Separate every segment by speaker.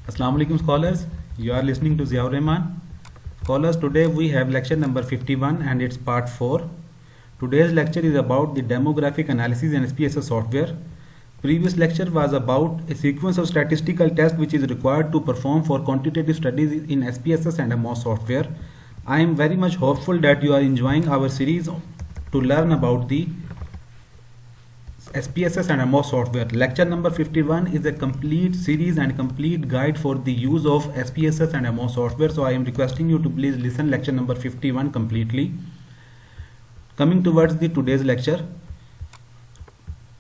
Speaker 1: Assalamu alaikum scholars, you are listening to Ziaur Rahman. Scholars, today we have lecture number 51 and it's part 4. Today's lecture is about the demographic analysis in SPSS software. Previous lecture was about a sequence of statistical tests which is required to perform for quantitative studies in SPSS and MOS software. I am very much hopeful that you are enjoying our series to learn about the SPSS and MOS software. Lecture number 51 is a complete series and complete guide for the use of SPSS and MOS software. So I am requesting you to please listen lecture number 51 completely. Coming towards the today's lecture.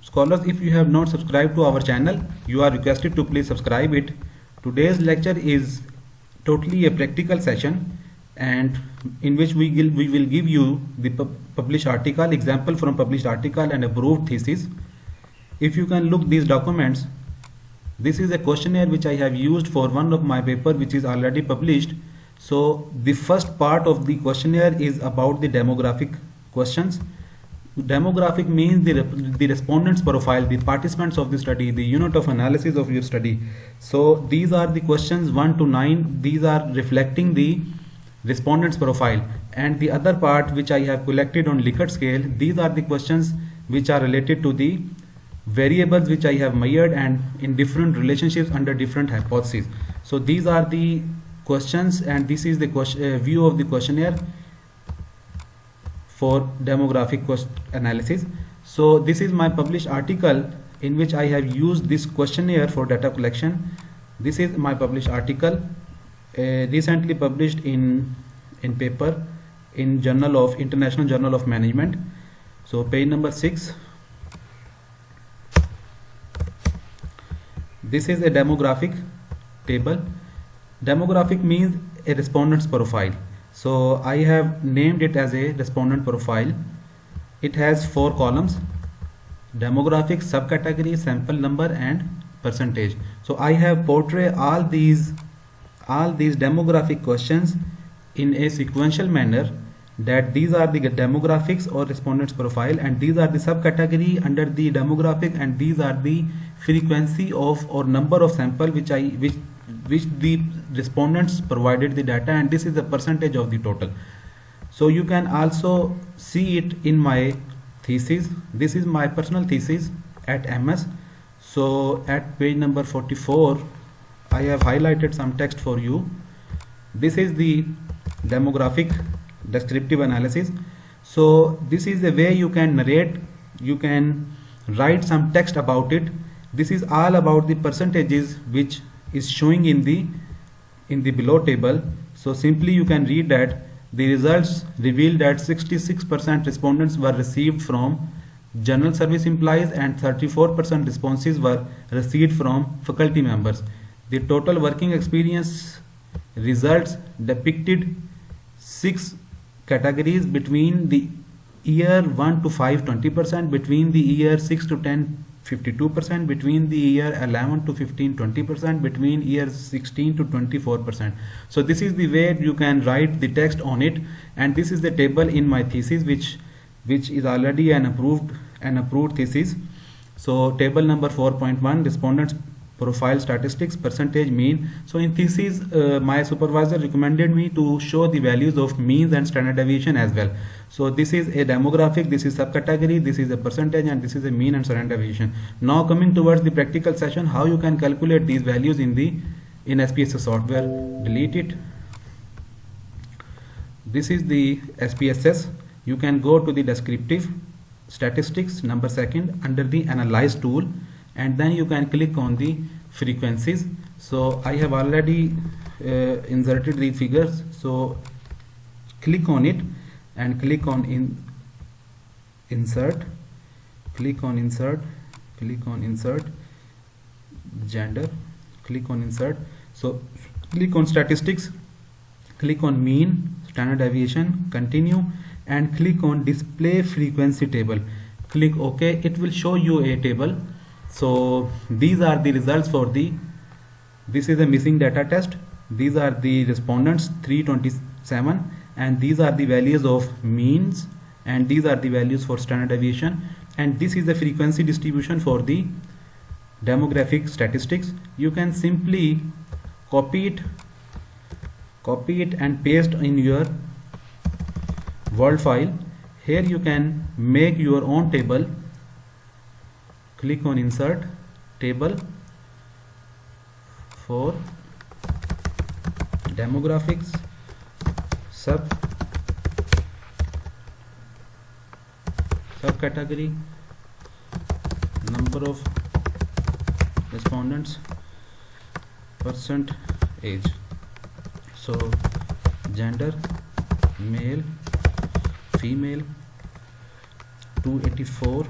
Speaker 1: Scholars, if you have not subscribed to our channel, you are requested to please subscribe it. Today's lecture is totally a practical session and in which we will give you the published article, example from published article and approved thesis. If you can look these documents, this is a questionnaire which I have used for one of my paper which is already published. So the first part of the questionnaire is about the demographic questions. Demographic means the respondents profile, the participants of the study, the unit of analysis of your study. So these are the questions 1 to 9. These are reflecting the respondents profile, and the other part which I have collected on Likert scale, these are the questions which are related to the variables which I have measured and in different relationships under different hypotheses. So these are the questions and this is the view of the questionnaire for demographic analysis. So this is my published article in which I have used this questionnaire for data collection. This is my published article recently published in paper in International Journal of Management. So page number 6. This is a demographic table. Demographic means a respondent's profile. So I have named it as a respondent profile. It has 4 columns: demographic, subcategory, sample number and percentage. So I have portrayed all these demographic questions in a sequential manner, that these are the demographics or respondents profile and these are the subcategory under the demographic and these are the frequency of or number of sample which the respondents provided the data, and this is the percentage of the total. So you can also see it in my thesis. This is my personal thesis at MS. So at page number 44 I have highlighted some text for you. This is the demographic descriptive analysis. So this is the way you can narrate, you can write some text about it. This is all about the percentages which is showing in the below table. So simply you can read that the results reveal that 66% respondents were received from general service employees and 34% responses were received from faculty members. The total working experience results depicted 6 categories: between the year 1 to 5 20%, between the year 6 to 10 52%, between the year 11 to 15 20%, between year 16 to 24%. So this is the way you can write the text on it, and this is the table in my thesis which is already an approved thesis. So table number 4.1, respondents profile statistics, percentage, mean. So in thesis my supervisor recommended me to show the values of means and standard deviation as well. So this is a demographic, this is subcategory, this is a percentage, and this is a mean and standard deviation. Now coming towards the practical session, how you can calculate these values in SPSS software. Delete it. This is the SPSS. You can go to the descriptive statistics number 2 under the analyze tool, and then you can click on the frequencies. So I have already inserted the figures, so click on it and click on insert, click on insert, click on insert, gender, click on insert. So click on statistics, click on mean, standard deviation, continue, and click on display frequency table. Click OK. It will show you a table. So these are the results for this is a missing data test. These are the respondents 327, and these are the values of means, and these are the values for standard deviation, and this is the frequency distribution for the demographic statistics. You can simply copy it and paste in your Word file. Here you can make your own table. Click on insert table for demographics subcategory, number of respondents, percent age. So gender, male, female, 284,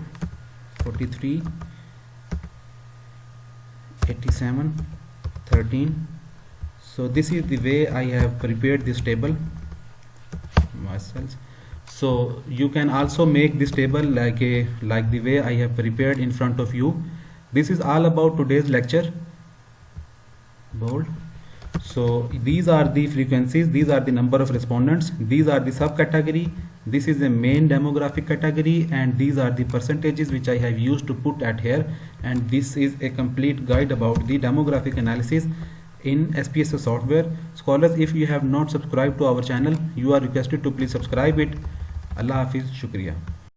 Speaker 1: 43, 87, 13. So this is the way I have prepared this table myself. So you can also make this table like the way I have prepared in front of you. This is all about today's lecture. Bold. So these are the frequencies, these are the number of respondents, these are the subcategory, this is the main demographic category, and these are the percentages which I have used to put at here. And this is a complete guide about the demographic analysis in SPSS software. Scholars, if you have not subscribed to our channel, you are requested to please subscribe it. Allah Hafiz, Shukriya.